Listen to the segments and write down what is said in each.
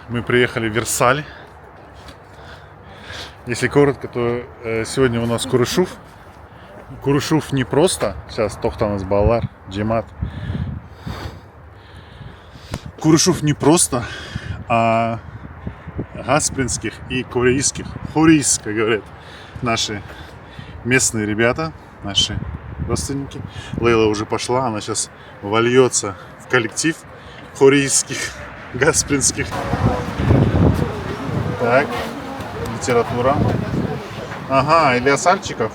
Мы приехали в Версаль. Если коротко, то сегодня у нас Курышув. Курышув не просто. Сейчас Тохтанас Балар, Джемат. Курышув не просто, а гаспринских и корейских. Хорис, как говорят наши местные ребята, наши родственники. Лейла уже пошла, она сейчас вольется в коллектив хорийских, гаспринских. Так, литература. Ага, Илья Сальчиков.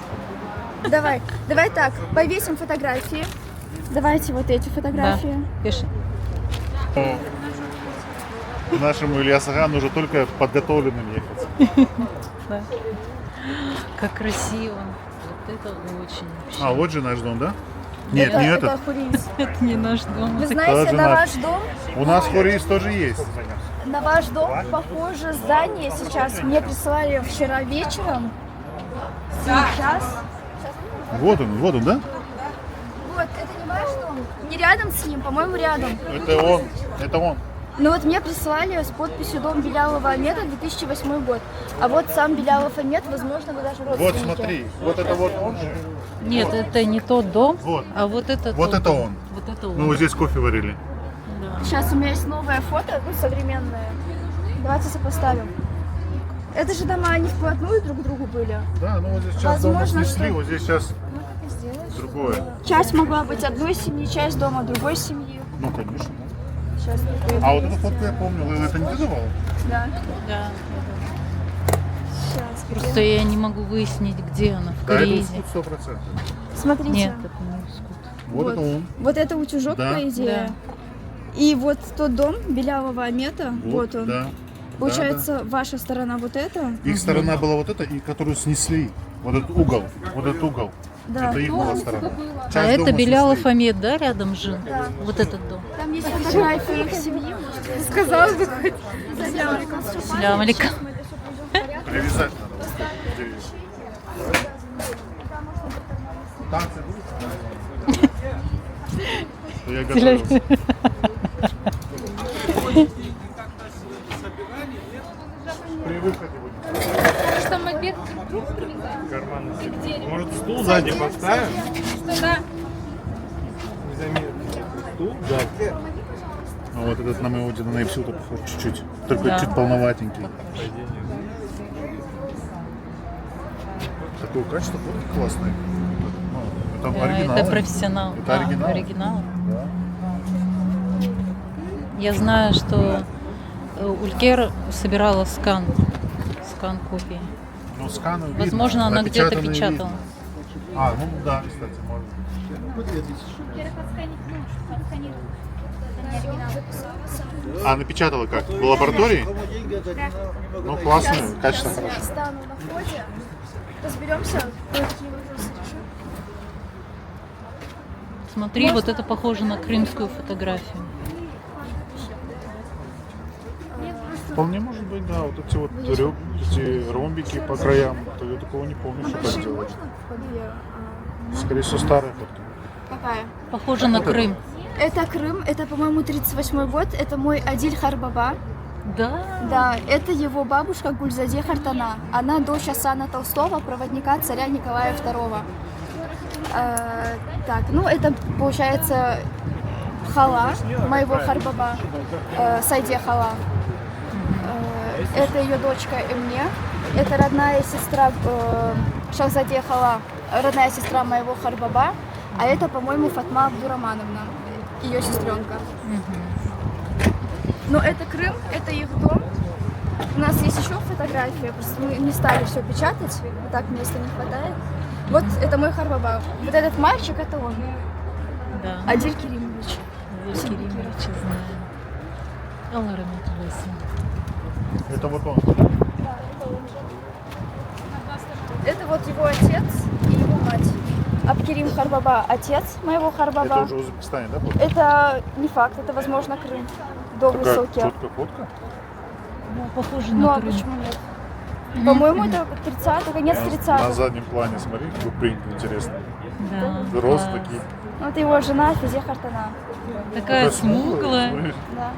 Давай так, повесим фотографии. Давайте вот эти фотографии. Да, пиши. Нашему Ильясу Гану нужно только подготовленным ехать. Да. Как красиво. Вот это очень вообще. А, вот же наш дом, да? Нет, не Это этот. Хорис. Это не наш дом. Вы знаете, Тоже на наш. ваш дом, У нас Хорис тоже есть. на ваш дом похоже здание сейчас. Мне прислали вчера вечером. Сейчас. Вот он, да? Вот, это не ваш дом? Не рядом с ним, по-моему, рядом. Это он. Ну вот мне прислали с подписью «Дом Белялова Амета, 2008 год». А вот сам Белялов Амет, возможно, вы даже Вот родственники. смотри, вот это вот он же. Нет, это не тот дом, Вот. а вот это Вот тот это дом. он. Вот это он. Мы вот здесь кофе варили. Да. Сейчас у меня есть новое фото, ну, современное. Давайте сопоставим. Это же дома, они вплотную друг к другу были. Да, ну вот здесь сейчас дома Возможно, снесли, что- вот здесь сейчас Ну, как и сделаешь? другое. Часть могла быть одной семьи, часть дома другой семьи. Ну, конечно. Сейчас А вот эту фотку я помню, Лейла, это не ты давала? Да. Да. Сейчас. Просто я не могу выяснить, где она, в Да, это Корее. Ускут 100%. Смотрите. Нет, это не Ускут. Вот это он. Вот это утюжок, Да. по идее. Да. И вот тот дом Белявого Амета, вот он. Да. Получается, ваша сторона вот эта. Да. Их сторона была вот эта, и которую снесли. Вот этот угол. Вот этот угол. Да. Это их была сторона. А Часть это дома Белялов снесли. Амет, да, рядом жил? Да. Вот этот дом. Там есть фотографии их семьи. Сказала бы хоть. Салям алейкум. Привязать надо. Танцы будут? Я готовился. При выходе будем. Что мы бег? Карман. Может, стул сзади поставим? Что да? Незаметно. Стул? Да. А вот этот на моего деда на Ипсилта похож чуть-чуть. Только Да. чуть полноватенький. Такое качество фотки классное. Ну, это Да, оригинал. это профессионал. Это оригинал. Оригинал. Да. Я знаю, что Улькер собирала скан копии. Ну, сканы видно, Возможно, она где-то напечатанные печатала. видно. А, ну да, кстати, можно. А, напечатала как? В лаборатории? Ну, классно, качество Сейчас я хорошо. встану на входе. Разберемся, какие вопросы решу. Смотри, вот это похоже на крымскую фотографию. Вполне может быть, да, вот эти вот эти ромбики по краям, то я такого не помню, что так Большие делать. можно по две? Скорее всего, старая фотка. Какая? Похоже на Крым. Это Крым, это, по-моему, 38-й год. Это мой Адиль Харбаба. Да. Да, это его бабушка Гульзаде Хартана. Она дочь Асана Толстого, проводника царя Николая II. Так, ну это получается хала моего Харбаба, Сайде Хала. Это ее дочка Эмне. Это родная сестра Шахзаде Хала, родная сестра моего Харбаба. А это, по-моему, Фатма Абдурамановна, ее сестренка. Но это Крым, это их дом. У нас есть еще фотография, просто мы не стали все печатать, и так места не хватает. Вот это мой Харбаба. Вот этот мальчик, это он, Да. Адиль Керимович. Адиль Керимович, я знаю. Аллах рахмет eylesin. Это вот он. Да, это он же. Это вот его отец и его мать. Абкерим Харбаба, отец моего Это Харбаба. уже в Узбекистане, да, будет? Это не факт, это, возможно, Крым. До Такая высоки. четкая фотка. Да, похоже Ну на а Крым. почему нет? По-моему, это 30 конец На 30-х. заднем плане, смотри, какой принт интересный. Да. Рост класс. такие. Ну, это его жена Физе Хартана. Такая смуглая. смотри. Да.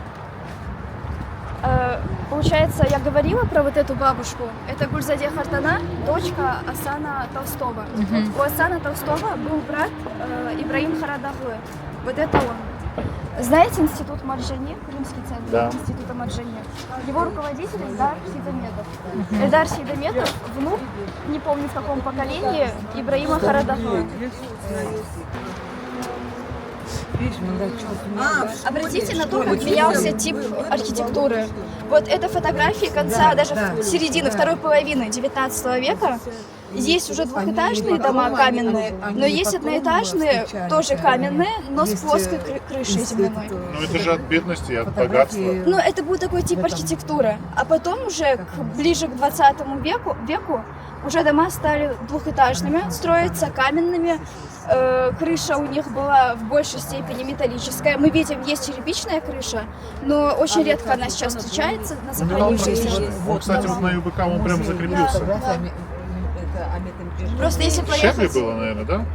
получается, я говорила про вот эту бабушку. Это Гульзаде Хартана, дочка Асана Толстого. У Асана Толстого был брат Ибраим Харадаглы. Вот это он. Знаете институт Марджани, Крымский центр Да. института Марджани? Его руководитель Эльдар Сейдометов. Эльдар Сейдометов, внук, не помню в каком поколении, Ибраима Харадаглы. Обратите на то, как менялся тип архитектуры. Вот это фотографии конца, даже середины, второй половины 19 века. Есть уже двухэтажные дома каменные, но есть одноэтажные, тоже каменные, но с плоской крышей земляной. Ну это же от бедности, от богатства. Ну, это был такой тип архитектуры. А потом уже ближе к 20 веку уже дома стали двухэтажными, строятся каменными. Крыша у них была в большей степени металлическая. Мы видим, есть черепичная крыша, но очень редко она сейчас встречается на сохранившихся. Он, кстати, вот на ЮБК он прям закрепился. Просто если Щепли поехать... было, наверное, да?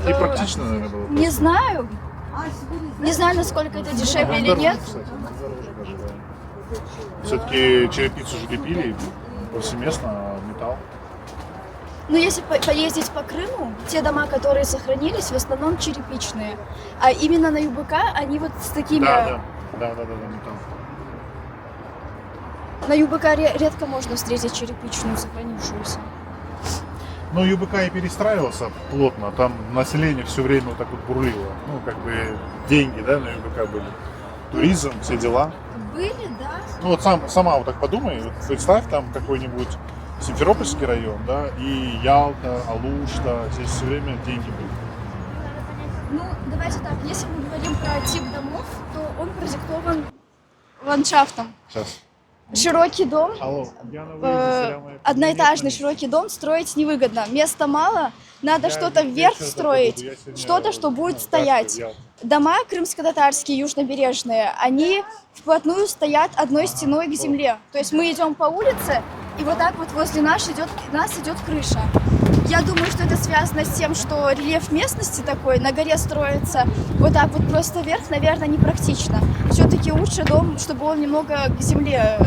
И практично, наверное, было. Не знаю. Не знаю, насколько это дешевле или нет. Все-таки черепицу же лепили повсеместно, а металл. Но если поездить по Крыму, те дома, которые сохранились, в основном черепичные. А именно на ЮБК они вот с такими... Да, металл. На ЮБК редко можно встретить черепичную сохранившуюся. Но ЮБК и перестраивался плотно, там население все время вот так вот бурлило. Ну, как бы деньги, да, на ЮБК были. Туризм, все дела. Были, да. Ну вот сама вот так подумай, вот представь там какой-нибудь Симферопольский район, да, и Ялта, Алушта, здесь все время деньги были. Ну, давайте так, если мы говорим про тип домов, то он продиктован ландшафтом. Сейчас. Широкий дом, Алло, я на выезде, Селя моя. одноэтажный широкий дом строить невыгодно. Места мало, надо что-то вверх сейчас строить, добуду, я сегодня что-то, что будет в стоять. Ялте. Дома крымско-татарские, южнобережные, они вплотную стоят одной стеной к земле. То есть мы идем по улице, и вот так вот возле нас идет крыша. Я думаю, что это связано с тем, что рельеф местности такой, на горе строится вот так вот просто вверх, наверное, непрактично. Все-таки лучше дом, чтобы он немного к земле,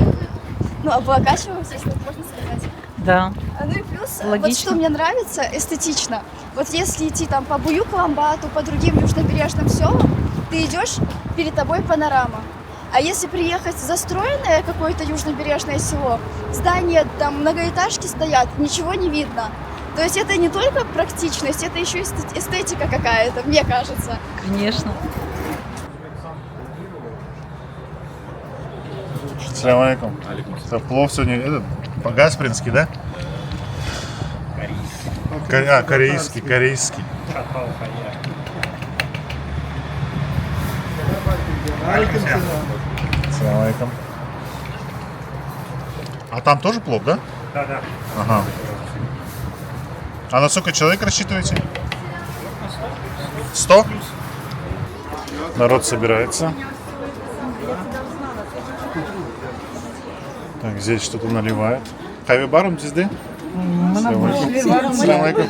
ну, облокачивался, если так можно сказать. Да. Ну и плюс, вот Логично. что мне нравится, эстетично. Вот если идти там по Буюк-Ламбату, по другим южнобережным селам, ты идешь, перед тобой панорама. А если приехать в застроенное какое-то южнобережное село, здания там многоэтажки стоят, ничего не видно. То есть это не только практичность, это еще эстетика какая-то, мне кажется. Конечно. Салям алейкум. Это плов сегодня, этот, гаспринский, да? Корейский. Корейский. Салям алейкум. А там тоже плов, да? Да. Ага. А на сколько человек рассчитываете? 100? Народ собирается. Так, здесь что-то наливают. Хави барум здесь? Салям алейкум.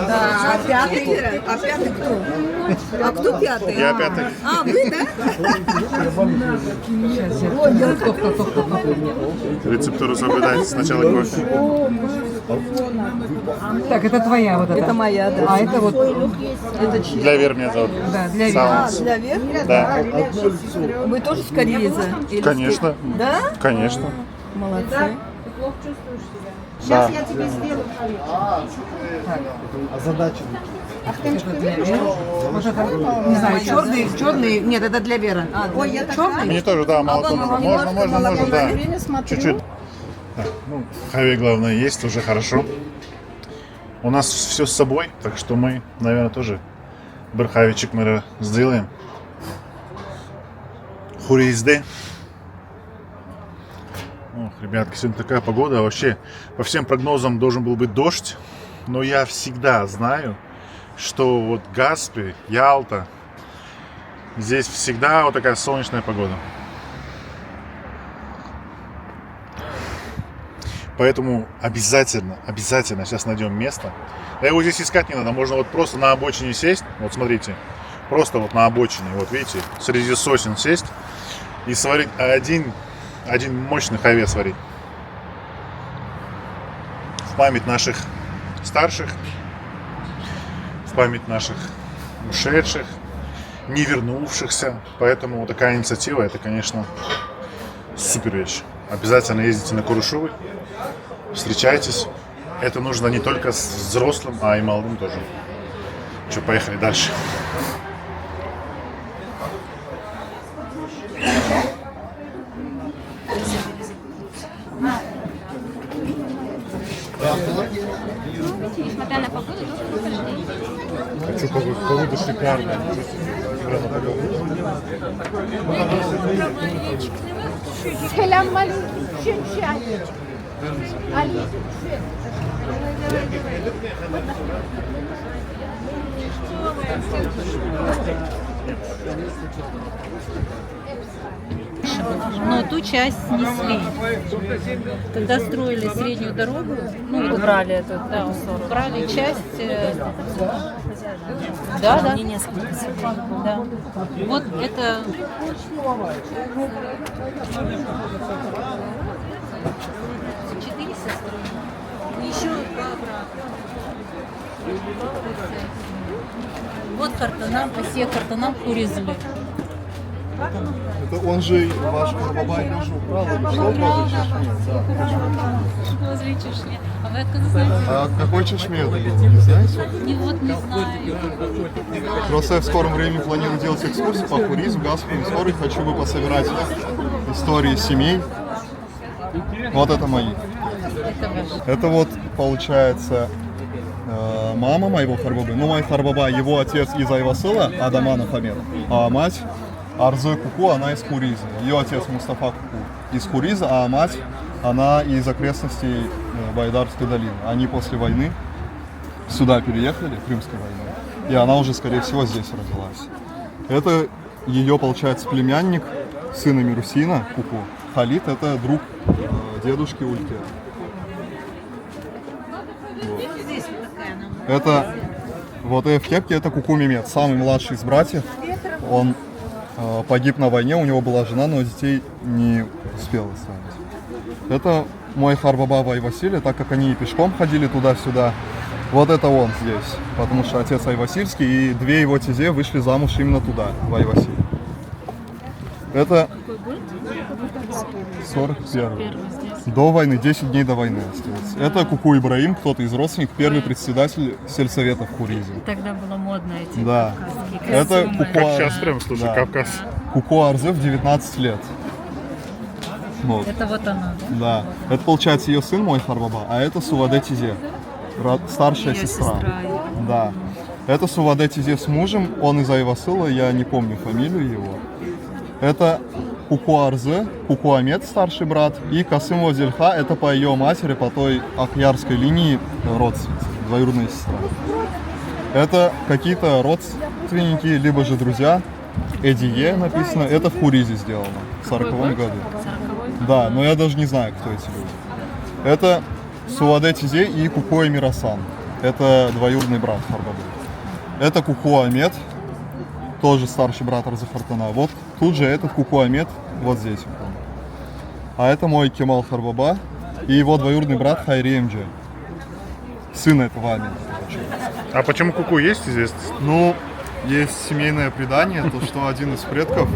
Да, а пятый кто? А кто пятый? Я пятый. А, вы, да? Рецептуру соблюдайте. Сначала кофе. Так, это твоя вот эта? Это моя, да. А это вот, Для Веры меня зовут. да, для Веры. Саунс. Для Веры? Да. Вы тоже с Корейза? Или Конечно. Да? Конечно. Молодцы. Да. Вот это, не знаю, черный, нет, это для Веры. Ой, я Черный? Мне тоже, да, молоко нужно. Можно, да. Чуть-чуть. Так, ну, хави, главное, есть, уже хорошо. У нас все с собой, так что мы, наверное, тоже бархавичек мы сделаем. Хуризде. Ох, ребятки, сегодня такая погода. Вообще, по всем прогнозам должен был быть дождь. Но я всегда знаю, что вот Гаспи, Ялта, здесь всегда вот такая солнечная погода. Поэтому обязательно сейчас найдем место. Да его здесь искать не надо, можно вот просто на обочине сесть. Вот смотрите, просто вот на обочине, вот видите, среди сосен сесть и сварить один один мощный хайве сварить. В память наших старших, в память наших ушедших, не вернувшихся. Поэтому такая инициатива, это, конечно, супер вещь. Обязательно ездите на Курушевы, встречайтесь. Это нужно не только с взрослым, а и молодым тоже. Что, поехали дальше. Несмотря на погоду, тоже нахождение. Хочу погода шикарная. Selam aleyküm. Но ту часть снесли. Когда строили среднюю дорогу, ну, убрали эту, да, убрали часть. Да, да. Да. Вот это. Четыре сестры. Еще два брата. Вот картонам, все картонам Куризли. Это он же ваш Карбабай тоже украл, Возле чешни. А вы откуда знаете? А какой чешме это был, не знаете? Не, вот не знаю. Просто я в скором времени планирую делать экскурсию по Куризу, Гаспину, истории. Хочу бы пособирать истории семей. Вот это мои. Это вот, получается, мама моего Харбабы. Ну, мой Харбаба, его отец из Айвасыла, Адаманов Амед, а мать Арзы Куку, она из Куризы. Ее отец Мустафа Куку из Куризы, а мать, она из окрестностей Байдарской долины. Они после войны сюда переехали, Крымской войны, и она уже, скорее всего, здесь родилась. Это ее, получается, племянник сына Мирусина, Куку. Халид — это друг дедушки Ульке. Вот. Это вот в кепке это Куку Мемед, самый младший из братьев. Он погиб на войне, у него была жена, но детей не успел оставить. Это мой Харбаба Вайвасилий, так как они пешком ходили туда-сюда. Вот это он здесь, потому что отец Айвасильский и две его тезе вышли замуж именно туда, в Айвасиль. Это 41-й. До войны, 10 дней до войны осталось. Это Куку Ибраим, кто-то из родственников, первый председатель сельсовета в Куризе. Тогда было модно эти Да. кавказские Это костюмы. Куку, Как сейчас прям, слушай, да. Кавказ. Куку Арзе в 19 лет. Вот. Это вот она, да? Да. Это, получается, ее сын, мой Харбаба, а это Суваде Тизе, старшая Её сестра. сестра. Да. Это Суваде Тизе с мужем, он из Айвасыла, я не помню фамилию его. Это Куку Арзе, Куку Амед, старший брат, и Касымова Зельха, это по ее матери, по той ахьярской линии родственница, двоюродная сестра. Это какие-то родственники, либо же друзья. Эдие написано, это в Куризе сделано, в 40-м году. 40-й? Да, но я даже не знаю, кто эти люди. Это Суваде Тизе и Куко Эмирасан. Это двоюродный брат Харбабы. Это Куко Амед, тоже старший брат Арзафартана. Вот тут же этот Куко Амед, вот здесь вот он. А это мой Кемал Харбаба и его двоюродный брат Хайри Эмджи. Сын этого Амеда. А почему Куку есть известно? Ну, есть семейное предание, то что один из предков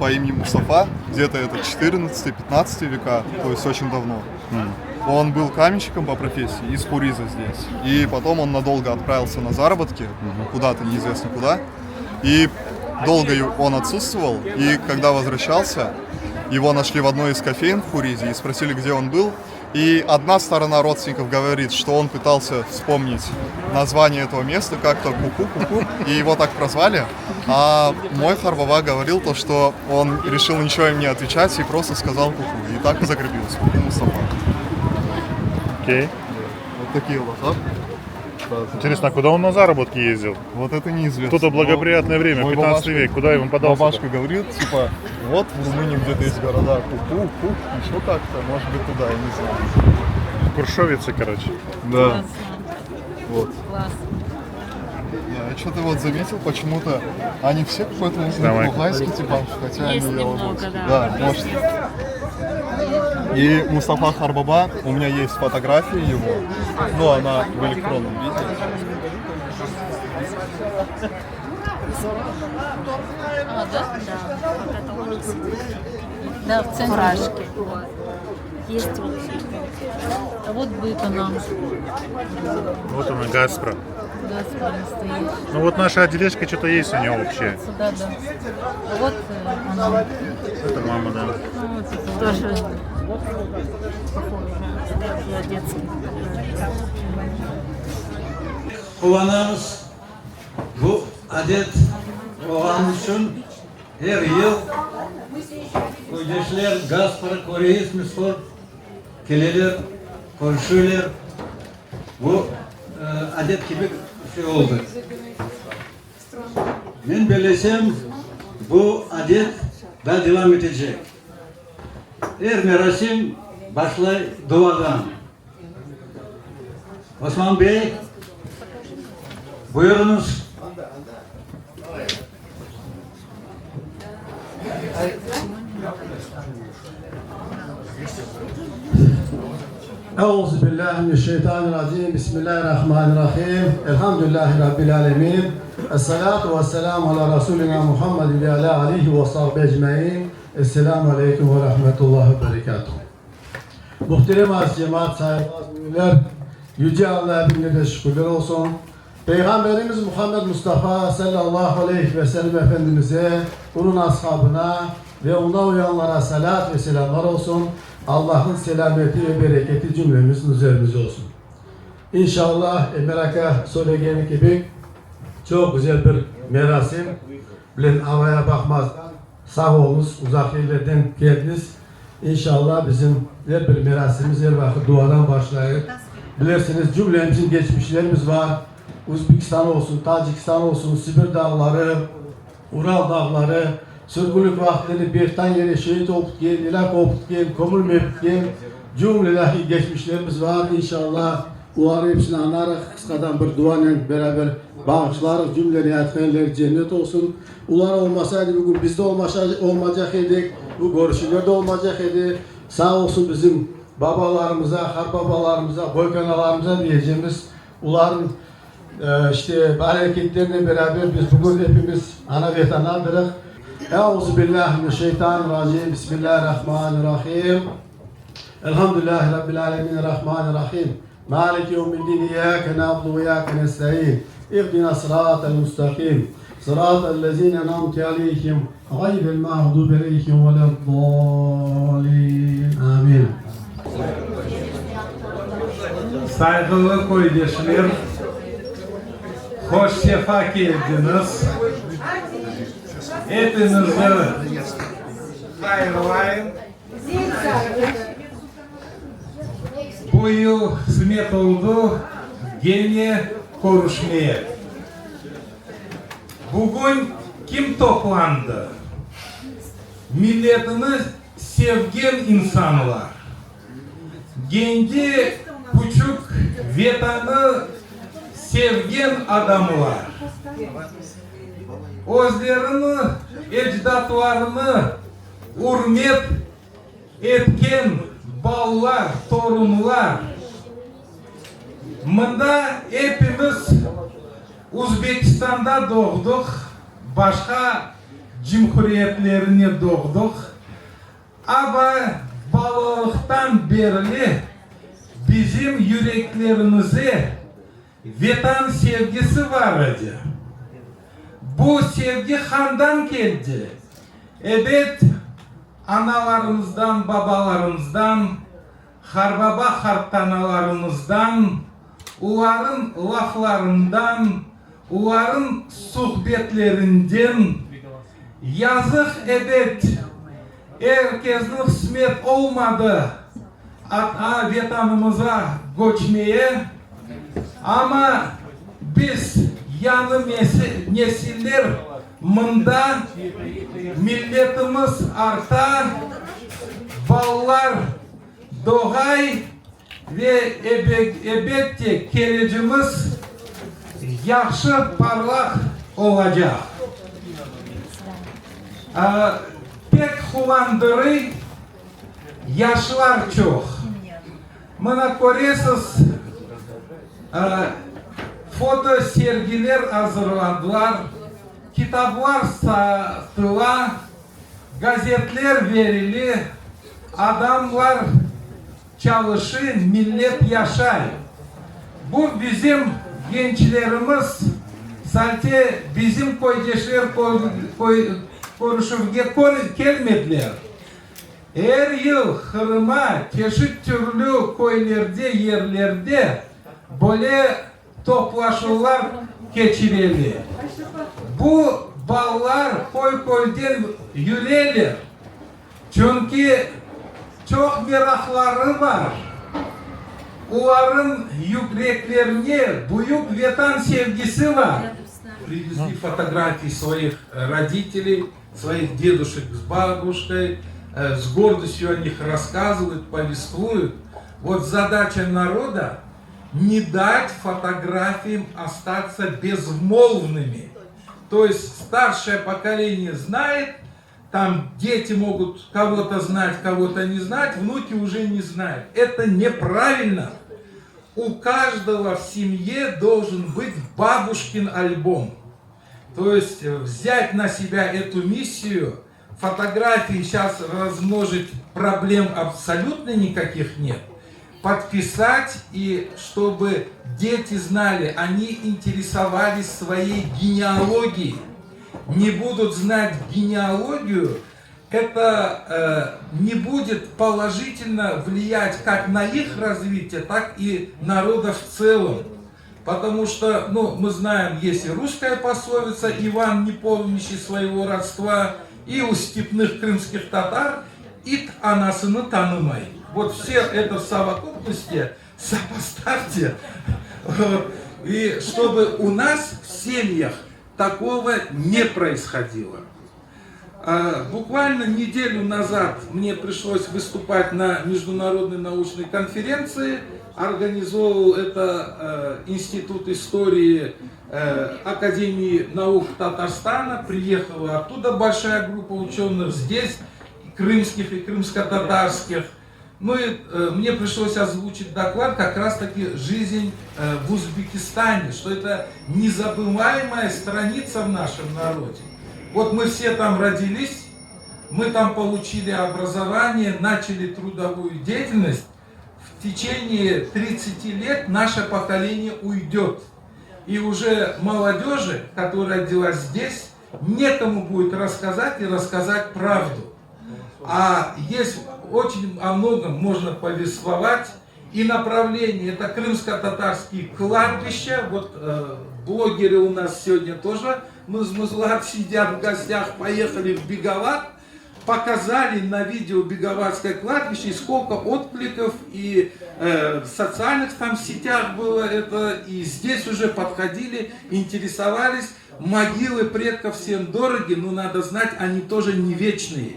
по имени Мустафа, где-то это 14-15 века, то есть очень давно, он был каменщиком по профессии из Куриза здесь. И потом он надолго отправился на заработки, куда-то неизвестно куда. И долго он отсутствовал, и когда возвращался, его нашли в одной из кофеин в Куризе и спросили, где он был. И одна сторона родственников говорит, что он пытался вспомнить название этого места, как-то Куку, и его так прозвали. А мой Харбаба говорил то, что он решил ничего им не отвечать и просто сказал Куку. И так и закрепился, Куку Мустафа. Окей. Вот такие вот, да? Интересно, а куда он на заработки ездил? Вот это неизвестно. Тут-то благоприятное Но время, мой 15 бабашка- век, куда он подался? Бабашка говорит, типа, вот в Румынии где-то есть города Куку, еще как-то, может быть туда, я не знаю. Куршовицы, короче. Да, Классно. вот. Класс. Я что-то вот заметил, почему-то они все какой-то Давай. луганский типа, хотя Есть они немного, ялоборские. да. Да, может. И Мустафа Харбаба, у меня есть фотография его, ну она в электронном виде. А, да? Да, в центре. Есть вот. А вот Быкона. Вот она, Газпро. Газпром стоит. Ну вот наша отдележка что-то есть у него вообще. Да, да. А вот она. Это mama, да. Ну, вот это тоже для детских. Kullanırız. Bu adet olan için her yıl kardeşler Gazprom Kore'yiz misal keleler, konuşuyorlar. Bu adet gibi şey oldu. Ben bilesem bu adet daha devam edecek. Her merasim başlay duadan. Osman Bey, buyurunuz. أعوذ بالله من الشيطان الرجيم بسم الله الرحمن الرحيم الحمد لله رب العالمين الصلاة والسلام على رسولنا محمد وعلى آله وصحبه أجمعين السلام عليكم ورحمة الله وبركاته. Muhterem az cemaat sahibi müminler, Yüce Allah'a binlerce şükürler olsun. Peygamberimiz Muhammed Mustafa sallallahu aleyhi ve sellem Efendimiz'e, onun ashabına ve ona uyanlara salat ve selamlar olsun. Allah'ın selameti ve bereketi cümlemizin üzerimize olsun. İnşallah meraka söylediğim gibi çok güzel bir merasim. Bilen havaya bakmazdan sağ olunuz, uzak yerlerden geldiniz. İnşallah bizim her bir merasimimiz her vakit duadan başlayır. Bilirsiniz cümlemizin geçmişlerimiz var. Uzbekistan olsun, Tacikistan olsun, Sibir dağları, Ural dağları, sürgünlük vaxtları bir tan yere şehit olup gel, ilak olup gel, kömülmeyip gel, cümlelahi geçmişlerimiz var. İnşallah onları hepsini anarak kıskadan bir duayla beraber bağışlarız. Cümleleri yatkanları cennet olsun. Ular olmasaydı bugün bizde olmayacak idik, bu görüşülerde olmayacak idi. Sağ olsun bizim babalarımıza, harbabalarımıza, boykanalarımıza diyeceğimiz uların işte hareketlerine beraber biz bugün hepimiz ana vatanadırız. Euzubillahimineşşeytanirracim. Bismillahirrahmanirrahim. Elhamdülillahi Rabbil alemin. Rahmanirrahim. Maliki yevmiddin. İyyâke na'budu ve iyyâke nesta'in. İhdina sıratal müstakim. Sıratal lezîne en'amte aleyhim. Gayril mağdubi aleyhim veleddâlin. Amin. Saygılı kardeşler, hoş sefa geldiniz. Hepinizi hayırlayın. Bu yıl kısmet oldu gene konuşmaya. Bugün kim toplandı? Milletini sevgen insanlar. Kendi küçük vatanı sevgen adamlar. Özlerini, ecdatlarını hürmet etken ballar, torunlar. Mında hepimiz Uzbekistan'da doğduk, başka cumhuriyetlerine doğduk. Ama balıktan beri bizim yüreklerimize vatan sevgisi vardı. Bu sevgi handan geldi. Evet, analarımızdan, babalarımızdan, harbaba harptanalarımızdan, onların laflarından, onların sohbetlerinden yazık evet, herkesin kısmet olmadı vatanımıza göçmeye, ama biz yanı nesiller mında milletimiz artar, ballar doğay ve elbette geleceğimiz yaxşı parlak olacak. Pek kullandırı Yaşlar çok. Bana koruyorsunuz foto sergiler hazırladılar. Kitaplar sattılar. Gazetler verili. Adamlar çalışıyor, millet yaşay. Bu bizim gençlerimiz zaten bizim koydaşlar konuşup gelmediler. Her yıl Kırım'a çeşit türlü köylerde, yerlerde böyle toplaşmalar geçirili. Bu ballar koydan yürüyorlar. Çünkü çok merakları var. Onların yüreklerine büyük vatan sevgisi var. Привезли фотографии своих родителей, своих дедушек с бабушкой, с гордостью о них рассказывают, повествуют. Вот задача народа не дать фотографиям остаться безмолвными. То есть старшее поколение знает, там дети могут кого-то знать, кого-то не знать, внуки уже не знают. Это неправильно. У каждого в семье должен быть бабушкин альбом. То есть взять на себя эту миссию, фотографии сейчас размножить, проблем абсолютно никаких нет. Подписать, и чтобы дети знали, они интересовались своей генеалогией. Не будут знать генеалогию, это не будет положительно влиять как на их развитие, так и народа в целом. Потому что, мы знаем, есть и русская пословица «Иван, не помнящий своего родства», и у степных крымских татар «Ит анасыны танымай». Вот все это в совокупности сопоставьте, и чтобы у нас в семьях такого не происходило. Буквально неделю назад мне пришлось выступать на международной научной конференции. Организовал это Институт истории Академии наук Татарстана. Приехала оттуда большая группа ученых, здесь крымских и крымско-татарских. Мне пришлось озвучить доклад как раз таки «Жизнь в Узбекистане», что это незабываемая страница в нашем народе. Вот мы все там родились, мы там получили образование, начали трудовую деятельность. В течение 30 лет наше поколение уйдет. И уже молодежи, которая родилась здесь, некому будет рассказать и рассказать правду. А есть очень о многом можно повествовать. И направление это крымско-татарские кладбища. Вот блогеры у нас сегодня тоже, Мызмызлат, сидят в гостях, поехали в Беговат, показали на видео Беговатское кладбище, и сколько откликов, и в социальных там сетях было это, и здесь уже подходили, интересовались. Могилы предков всем дороги, но надо знать, они тоже не вечные.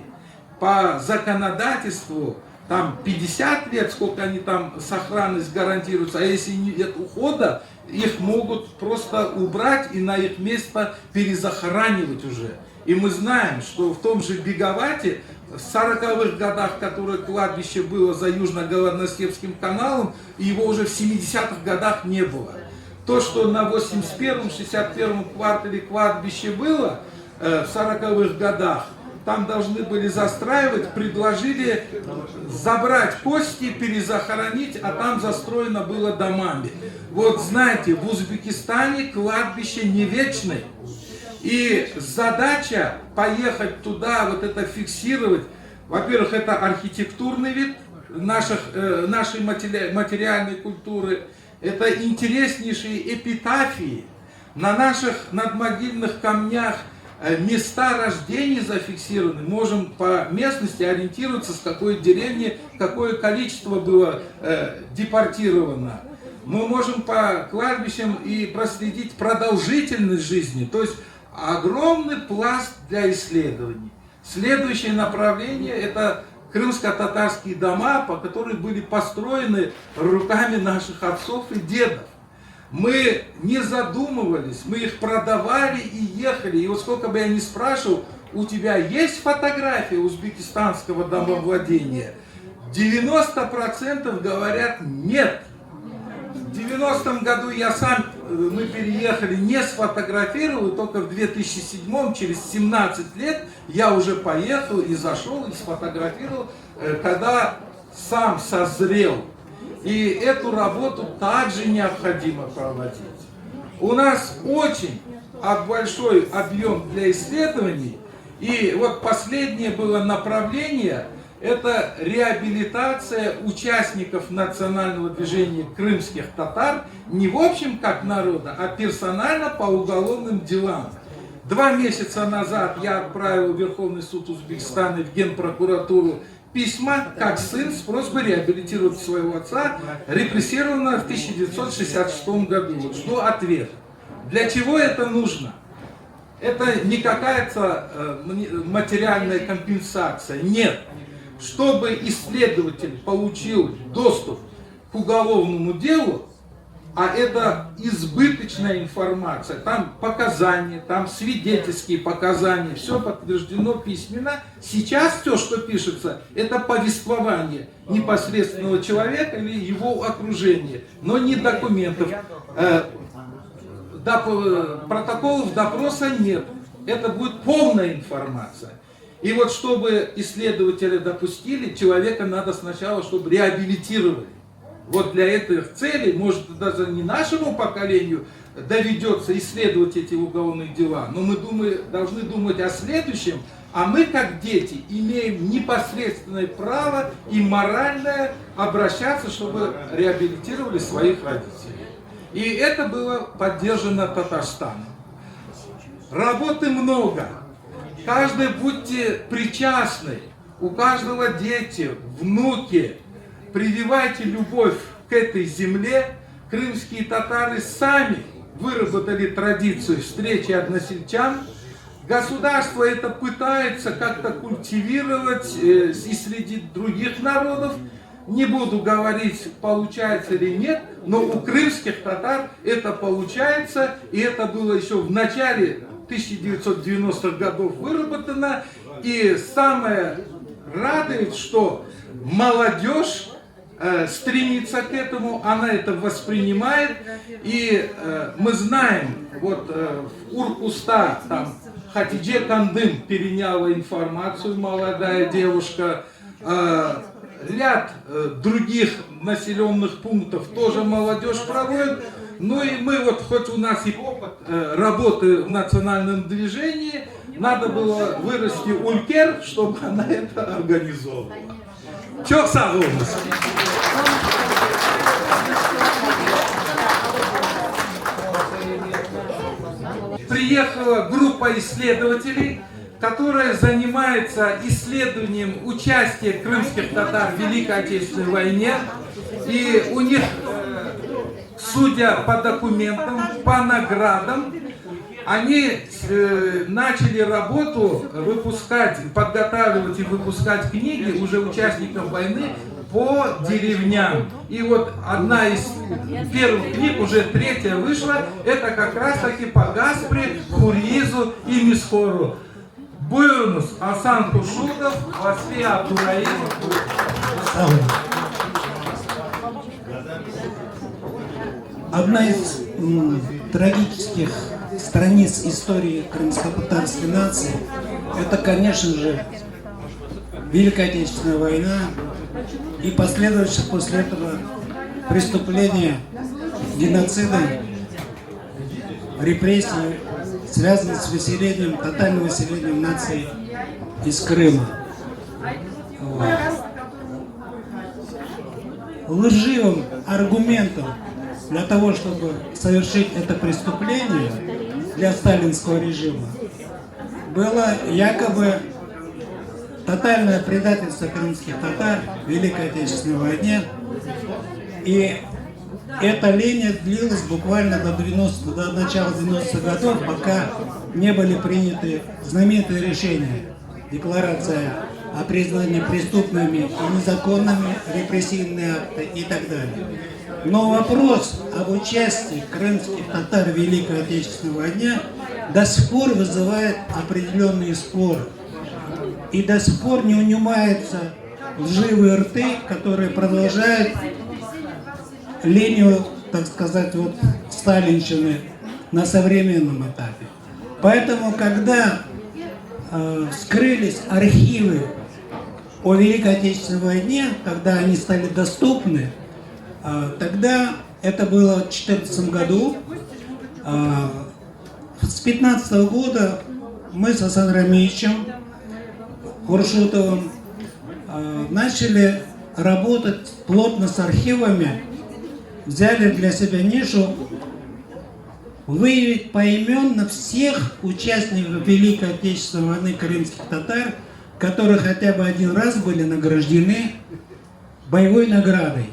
По законодательству там 50 лет, сколько они там сохранность гарантируется, а если нет ухода, их могут просто убрать и на их место перезахоранивать уже. И мы знаем, что в том же Беговате в 40-х годах, которое кладбище было за Южно-Голодно-Степским каналом, его уже в 70-х годах не было. То, что на 81-м, 61-м квартале кладбище было в 40-х годах, там должны были застраивать, предложили забрать кости, перезахоронить, а там застроено было домами. Вот знаете, в Узбекистане кладбище не вечное. И задача поехать туда, вот это фиксировать. Во-первых, это архитектурный вид нашей материальной культуры. Это интереснейшие эпитафии. На наших надмогильных камнях места рождений зафиксированы. Можем по местности ориентироваться, с какой деревни какое количество было депортировано. Мы можем по кладбищам и проследить продолжительность жизни. То есть огромный пласт для исследований. Следующее направление это крымско-татарские дома, по которые были построены руками наших отцов и дедов. Мы не задумывались, мы их продавали и ехали. И вот сколько бы я ни спрашивал, у тебя есть фотография узбекистанского домовладения? 90% говорят нет. В 90-м году мы переехали, не сфотографировал, и только в 2007, через 17 лет, я уже поехал и зашел, и сфотографировал, когда сам созрел. И эту работу также необходимо проводить. У нас очень большой объем для исследований, и вот последнее было направление – это реабилитация участников национального движения крымских татар не в общем как народа, а персонально по уголовным делам. 2 месяца назад я отправил в Верховный суд Узбекистана и в Генпрокуратуру письма, как сын, с просьбой реабилитировать своего отца, репрессированного в 1966 году. Вот жду ответа. Для чего это нужно? Это не какая-то материальная компенсация. Нет. Чтобы исследователь получил доступ к уголовному делу, а это избыточная информация, там показания, там свидетельские показания, все подтверждено письменно. Сейчас все, что пишется, это повествование непосредственного человека или его окружения, но не документов. Протоколов допроса нет. Это будет полная информация. И вот чтобы исследователя допустили, человека надо сначала, чтобы реабилитировали. Вот для этих целей, может даже не нашему поколению доведется исследовать эти уголовные дела, но мы должны думать о следующем, а мы как дети имеем непосредственное право и моральное обращаться, чтобы реабилитировали своих родителей. И это было поддержано Татарстаном. Работы много. Каждый будьте причастны, у каждого дети, внуки, прививайте любовь к этой земле. Крымские татары сами выработали традицию встречи односельчан. Государство это пытается как-то культивировать и среди других народов. Не буду говорить, получается или нет, но у крымских татар это получается, и это было еще в начале 1990-х годов выработано. И самое радует, что молодежь стремится к этому, она это воспринимает. И мы знаем, вот в Ур-Уста там Хатидже Кандым переняла информацию, молодая девушка. Ряд других населенных пунктов тоже молодежь проводит. Ну и мы вот, хоть у нас и опыт работы в национальном движении, надо было вырасти улькер, чтобы она это организовывала. Çok sağ olun. Приехала группа исследователей, которая занимается исследованием участия крымских татар в Великой Отечественной войне. И у них, судя по документам, по наградам, они начали работу подготавливать и выпускать книги уже участников войны по деревням. И вот одна из первых книг, уже 3-я вышла, это как раз таки по Гаспре, Хуризу и Мисхору. Buyurunuz Hasan Kurşudov, Vasfiye Abdurrahim. Одна из трагических страниц истории крымско-татарской нации — это, конечно же, Великая Отечественная война и последующее после этого преступление геноцида, репрессии, связанные с выселением, тотальным выселением нации из Крыма. Вот. Лживым аргументом для того, чтобы совершить это преступление для сталинского режима, было якобы тотальное предательство крымских татар в Великой Отечественной войне. И эта линия длилась буквально до начала 90-х годов, пока не были приняты знаменитые решения. Декларация о признании преступными и незаконными репрессивные акты и так далее. Но вопрос об участии крымских татар в Великой Отечественной войне до сих пор вызывает определенные споры. И до сих пор не унимается лживые рты, которые продолжают линию, так сказать, вот сталинщины на современном этапе. Поэтому, когда вскрылись архивы о Великой Отечественной войне, когда они стали доступны, тогда это было в 2014 году. С 2015 года мы с Асан Рамильевичем Куршутовым начали работать плотно с архивами, взяли для себя нишу выявить поименно всех участников Великой Отечественной войны крымских татар, которые хотя бы один раз были награждены боевой наградой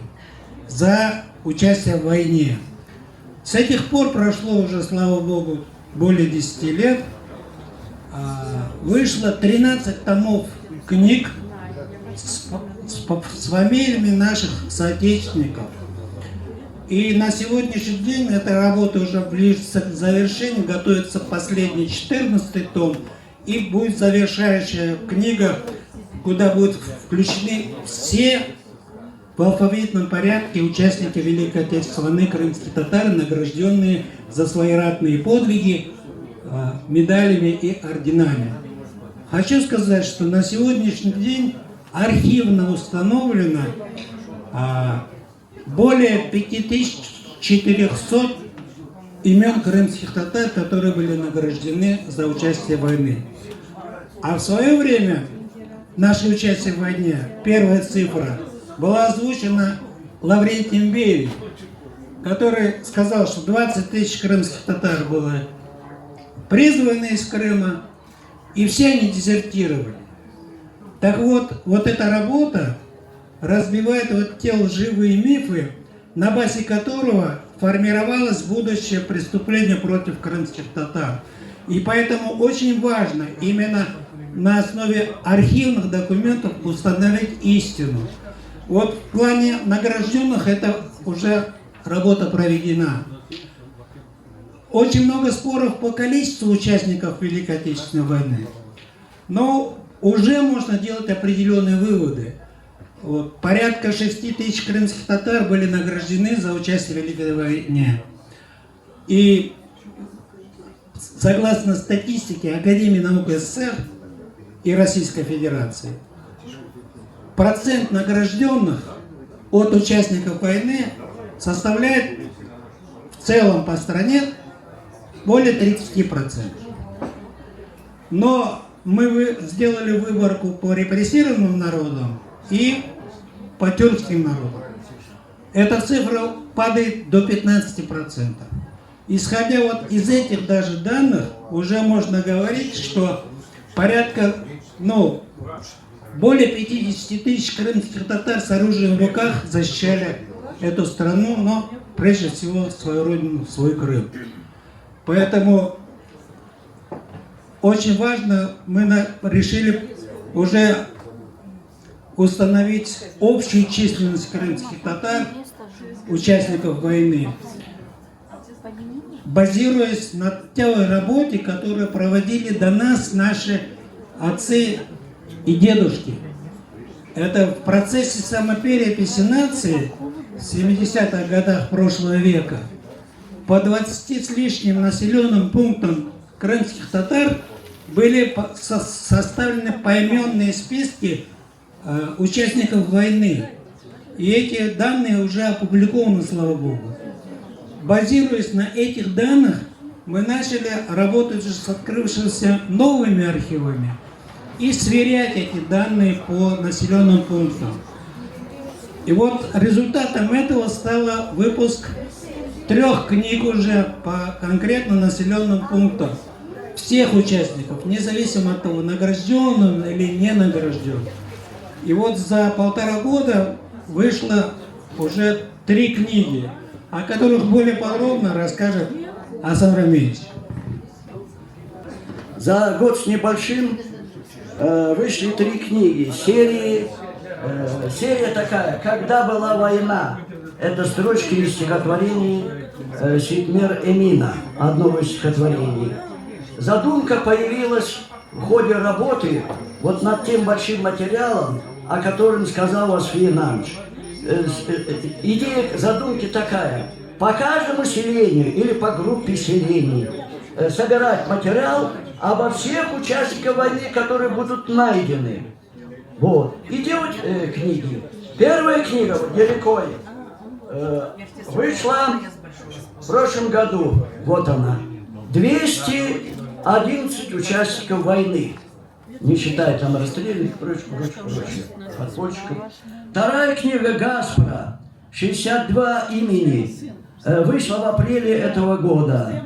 за участие в войне. С этих пор прошло уже, слава богу, более 10 лет. Вышло 13 томов книг с фамилиями наших соотечественников. И на сегодняшний день эта работа уже близится к завершению, готовится последний 14-й том, и будет завершающая книга, куда будут включены все в алфавитном порядке участники Великой Отечественной войны крымские татары, награжденные за свои ратные подвиги медалями и орденами. Хочу сказать, что на сегодняшний день архивно установлено более 5400 имен крымских татар, которые были награждены за участие в войне. А в свое время наше участие в войне, первая цифра, была озвучена Лаврентием Берией, который сказал, что 20 тысяч крымских татар было призваны из Крыма, и все они дезертировали. Так вот, вот эта работа разбивает вот те лживые мифы, на базе которого формировалось будущее преступление против крымских татар. И поэтому очень важно именно на основе архивных документов установить истину. Вот в плане награжденных это уже работа проведена. Очень много споров по количеству участников Великой Отечественной войны. Но уже можно делать определенные выводы. Вот, порядка 6 тысяч крымских татар были награждены за участие в Великой войне. И согласно статистике Академии наук СССР и Российской Федерации, процент награжденных от участников войны составляет в целом по стране более 30%. Но мы сделали выборку по репрессированным народам и по тюркским народам. Эта цифра падает до 15%. Исходя вот из этих даже данных, уже можно говорить, что порядка, более 50 тысяч крымских татар с оружием в руках защищали эту страну, но прежде всего свою родину, свой Крым. Поэтому очень важно, мы решили уже установить общую численность крымских татар, участников войны, базируясь на той работе, которую проводили до нас наши отцы и дедушки. Это в процессе самопереписи нации в 70-х годах прошлого века по 20 с лишним населенным пунктам крымских татар были составлены поименные списки участников войны. И эти данные уже опубликованы, слава Богу. Базируясь на этих данных, мы начали работать с открывшимися новыми архивами и сверять эти данные по населенным пунктам. И вот результатом этого стал выпуск 3 книг уже по конкретно населенным пунктам всех участников, независимо от того, награжден он или не награжден. И вот за 1,5 года вышло уже 3 книги, о которых более подробно расскажет Асан Рамильевич. За год с небольшим вышли 3 книги. Серия такая «Когда была война». Это строчки из стихотворений Шитмер Эмина, одного из стихотворений. Задумка появилась в ходе работы вот над тем большим материалом, о котором сказал Асфий Иванович. Идея задумки такая. По каждому селению или по группе селений собирать материал обо всех участниках войны, которые будут найдены. Вот. И делать книги. Первая книга, вот Геликой, вышла в прошлом году. Вот она. 211 участников войны. Не считая там расстрельных, прочее. Подпольщиков. Вторая книга Гаспара, 62 имени, вышла в апреле этого года.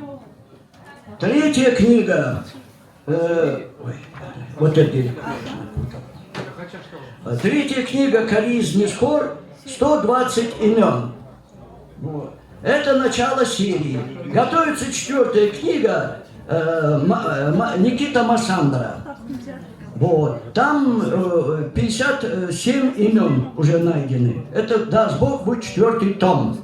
Третья книга, третья книга Кариз Мисхор, 120 имен. Вот. Это начало серии. Готовится 4-я книга Никита Массандра. Вот. Там 57 имен уже найдены. Это, даст Бог, будет 4-й том.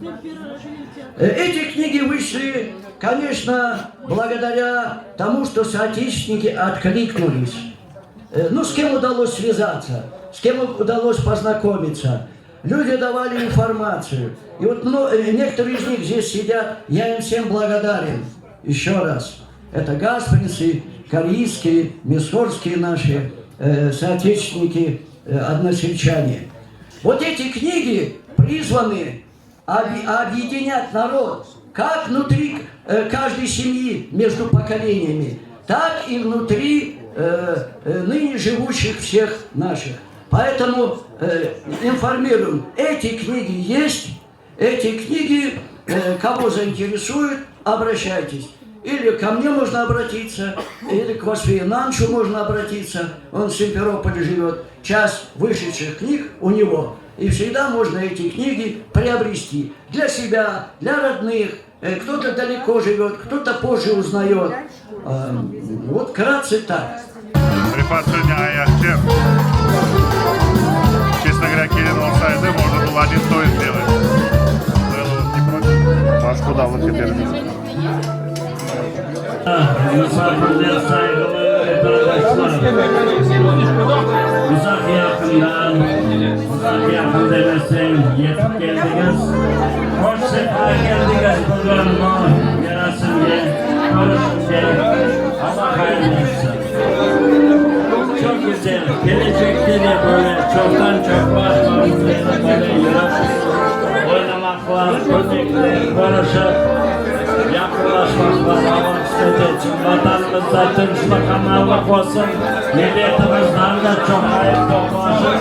Эти книги вышли, конечно, благодаря тому, что соотечественники откликнулись. Ну, с кем удалось связаться, с кем удалось познакомиться. Люди давали информацию. И вот некоторые из них здесь сидят, я им всем благодарен. Еще раз. Это гаспринцы, корейские, мисхорские наши соотечественники, односельчане. Вот эти книги призваны объединять народ как внутри каждой семьи между поколениями, так и внутри ныне живущих всех наших. Поэтому информируем, эти книги есть, эти книги, кого заинтересуют, обращайтесь. Или ко мне можно обратиться, или к Асфию Ивановичу можно обратиться. Он в Симферополе живет. Часть вышедших книг у него. И всегда можно эти книги приобрести. Для себя, для родных. Кто-то далеко живет, кто-то позже узнает. Вот вкратце так. Рифат сегодня Аяхчев. Честно говоря, Кирилл Алсайды можно было один стоит сделать. Было вот не против. Ваш куда вот теперь? Misafirler saygılı arkadaşlar. Uzak yakın demesen yetip geldiniz. Hoş sefa geldiniz programıma. Yarasınca, görüşünce. Allah hayırlı olsun. Çok güzel. Gelecekte de böyle çoktan çok var. Böyle oynamaklar, müzikler, konuşup yakınlaşmaklar, hava için vatanımızda tınçlık amallık olsun. Milletimizden de çok hayırlı olsun.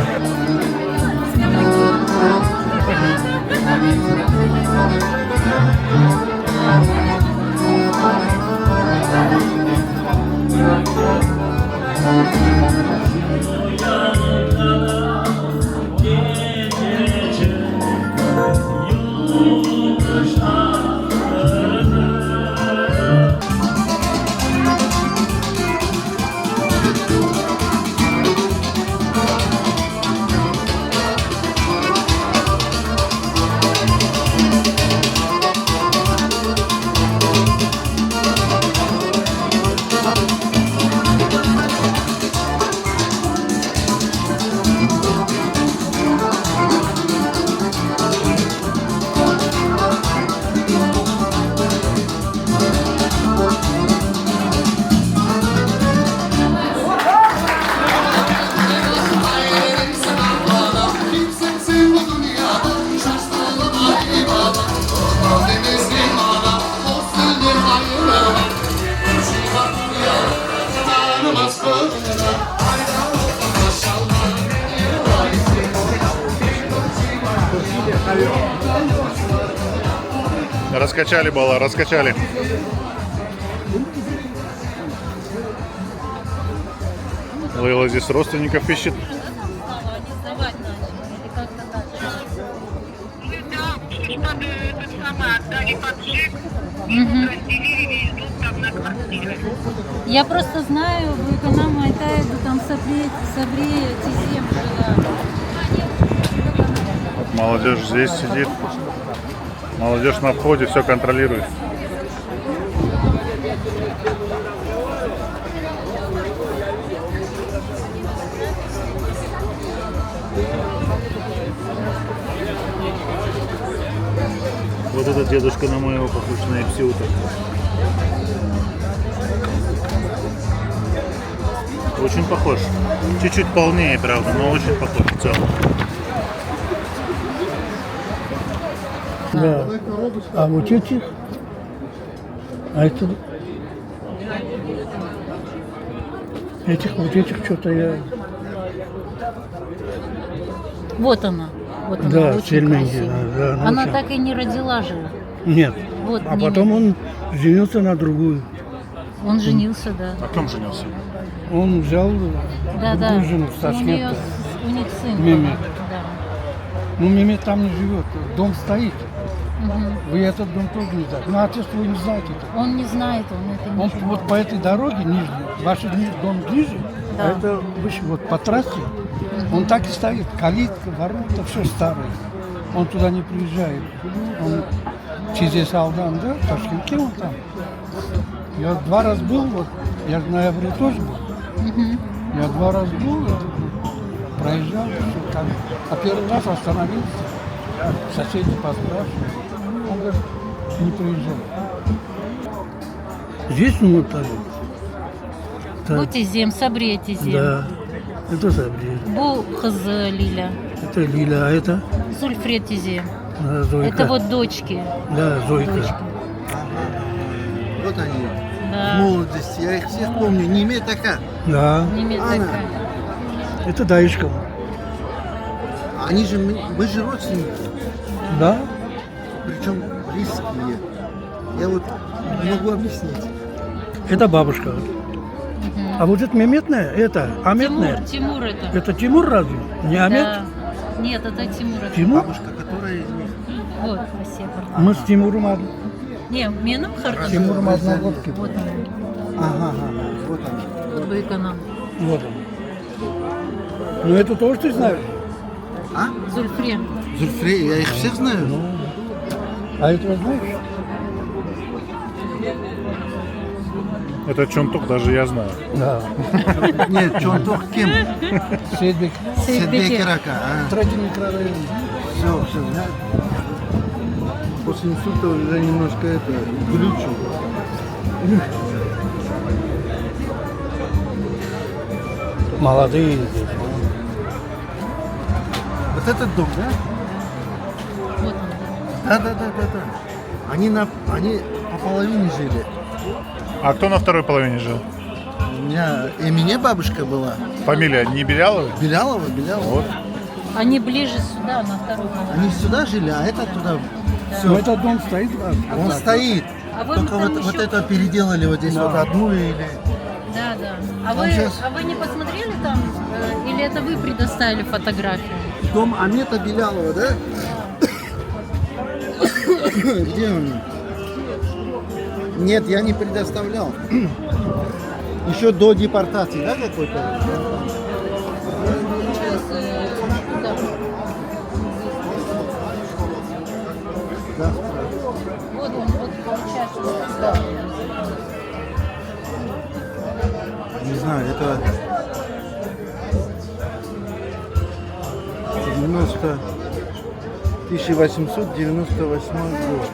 Раскачали бала, раскачали. Лейла здесь родственников ищет. Я просто знаю, вы нам айтайды там собри эти земли. Вот молодежь здесь сидит. Молодежь на входе все контролирует. Вот этот дедушка на моего похож, на Эпсиута. Очень похож. Чуть-чуть полнее, правда, но очень похож в целом. Да. А вот эти? А это... Этих что-то я... Вот она. Вот она, Да, очень Сельменги, красивая. да, ну Она всё. так и не родила же. Нет. Вот, А не потом он женился на другую. Он женился, да. На ком женился? Он взял Да, да. другую жену с У неё Ташкента. у них сын. Мемет. Да. Ну, Мемет там не живет, дом стоит. Мгм. Вы этот дом тоже не знаете. Ну, отец вы не знаете. Он не знает, он это не Он знает. вот по этой дороге нижней, ваш дом ниже, Да. а это выше, вот по трассе, он так и стоит, калитка, ворота, все старое. Он туда не приезжает. Он через Алдан, да, Ташкентке он там. Я 2 раза был, вот, я в ноябре тоже был. Мгм. Я 2 раза был, проезжал, всё там. А первый раз остановился, соседи поспрашивали. Он говорит, не приезжай. Здесь ну так. Будьте зем, собрете зем. Да, это Сабри. Бу хызы Лиля. Это Лиля, а это Зульфред зем. Зойка. Это вот дочки. Да, Зойка. Дочки. Вот они, Да. в молодости, я их всех помню, не имеет такая. Да. Немецкая. Это Даишка. Они же, мы же родственники, Да? причем близкие. Я вот не могу объяснить. Это бабушка. А вот это Меметная, это Аметная. Тимур это. Это Тимур разве? Не Амет? Да. Нет, это Тимур. Тимур? Бабушка, которая... Вот, спасибо. Мы с Тимуром Не, менің харкы. Тимуром одногодки. Вот он. Ага, вот они. Быканам. Вот он. Ну это тоже ты знаешь? А? Зульфре. Зульфре, я их всех знаю. А этого знаешь? Это Чонтук, даже я знаю. Да. Нет, Чонтук кем? Сейдбек. Сейдбек Ирака. Третий микрорайон. Все, знаю. После инсульта уже немножко это глючил. Молодые здесь. Вот этот дом, да? Вот он. Да. Они по половине жили. А кто на второй половине жил? У меня Эмине бабушка была. Фамилия не Белялова? Белялова. Вот. Они ближе сюда, на вторую. Они сюда жили, а это туда. Ну этот дом стоит? Он стоит. А вы Только там вот еще- это переделали вот здесь вот одну или... Да. Там сейчас- А вы не посмотрели там? Или это вы предоставили фотографию? Дом Амета Белялова, да? Где он? Нет, я не предоставлял. Еще до депортации, да, какой-то? Сейчас, да. Да. Вот он, вот получается. Не знаю, это 1898 год.